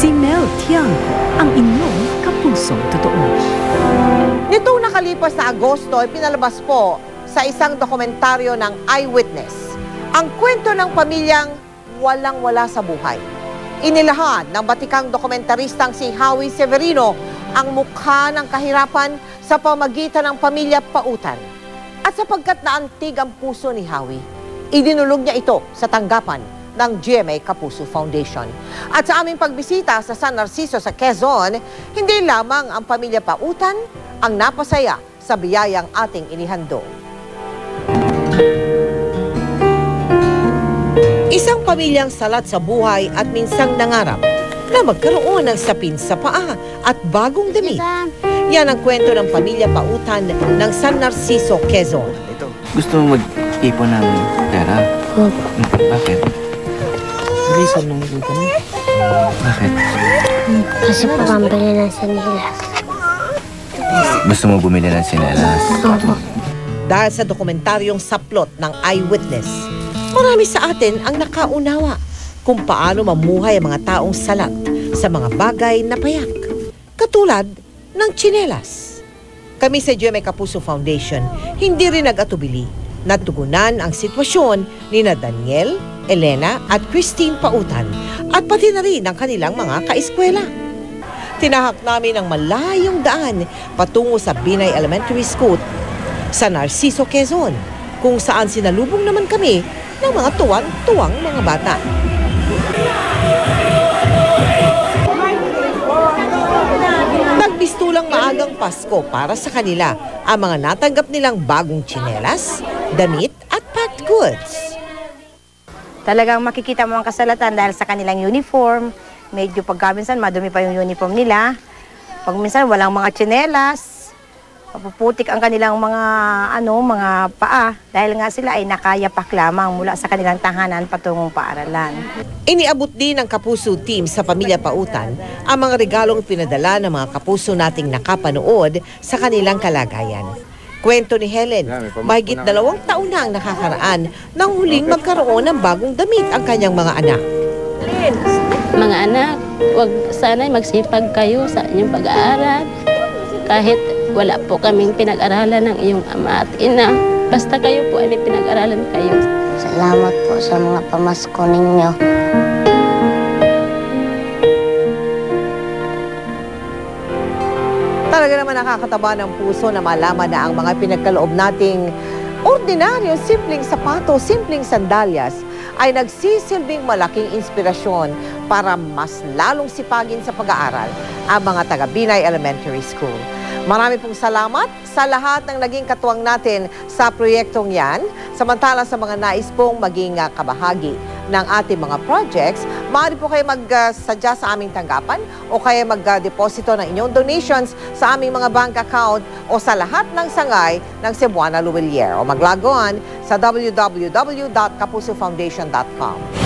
Si Mel Tiangco, ang inyong kapusong totoo. Nitong nakalipas na Agosto ay pinalabas po sa isang dokumentaryo ng Eyewitness ang kwento ng pamilyang walang-wala sa buhay. Inilahan ng batikang dokumentaristang si Howie Severino ang mukha ng kahirapan sa pamagitan ng pamilya Pautan. At sapagkat naantig ang puso ni Howie, idinulog niya ito sa tanggapan ng GMA Kapuso Foundation. At sa aming pagbisita sa San Narciso sa Quezon, hindi lamang ang pamilya Pautan ang napasaya sa biyayang ating inihando. Isang pamilyang salat sa buhay at minsang nangarap na magkaroon ng sapin sa paa at bagong damit. Yan ang kwento ng pamilya Pautan ng San Narciso, Quezon. Ito. Gusto mo mag-ipon ng pera? Opo. Bakit? Bilisan lang ito na. Bakit? Kasi po pambili ng sanilas. Gusto mo bumili ng sinelas? Opo. Dahil sa dokumentaryong saplot ng Eyewitness, marami sa atin ang nakaunawa kung paano mamuhay ang mga taong salat sa mga bagay na payak, katulad ng tsinelas. Kami sa GMA Kapuso Foundation, hindi rin nag-atubili na tugunan ang sitwasyon ni na Daniel, Elena at Christine Pautan at pati na rin ang kanilang mga kaeskwela. Tinahak namin ang malayong daan patungo sa Binay Elementary School sa Narciso, Quezon, kung saan sinalubong naman kami ng mga tuwang-tuwang mga bata. Nagbistulang maagang Pasko para sa kanila ang mga natanggap nilang bagong tsinelas, damit at packed goods. Talagang makikita mo ang kasalatan dahil sa kanilang uniform. Medyo pagkaminsan madumi pa yung uniform nila. Pag minsan walang mga tsinelas, mapuputik ang kanilang mga paa dahil nga sila ay nakayapak lamang mula sa kanilang tahanan patungong paaralan. Iniabot din ng Kapuso team sa pamilya Pautan ang mga regalong pinadala ng mga kapuso nating nakapanood sa kanilang kalagayan. Kwento ni Helen, mahigit 2 taon na ang nakakaraan nang huling magkaroon ng bagong damit ang kanyang mga anak. Mga anak, wag sana'y magsipag kayo sa inyong pag-aaral. Kahit wala po kaming pinag-aralan ng iyong ama at ina, basta kayo po ay may pinag-aralan kayo. Salamat po sa mga pamasko ninyo. Talaga naman nakakataba ng puso na malaman na ang mga pinagkaloob nating ordinaryo, simpleng sapato, simpleng sandalyas ay nagsisilbing malaking inspirasyon para mas lalong sipagin sa pag-aaral ang mga taga Binay Elementary School. Marami pong salamat sa lahat ng naging katuwang natin sa proyektong yan. Samantala sa mga nais pong maging kabahagi ng ating mga projects, maaari po kayo magsadya sa aming tanggapan o kaya magdeposito ng inyong donations sa aming mga bank account o sa lahat ng sangay ng Cebuana Luwilier o maglagon sa www.kapusofoundation.com.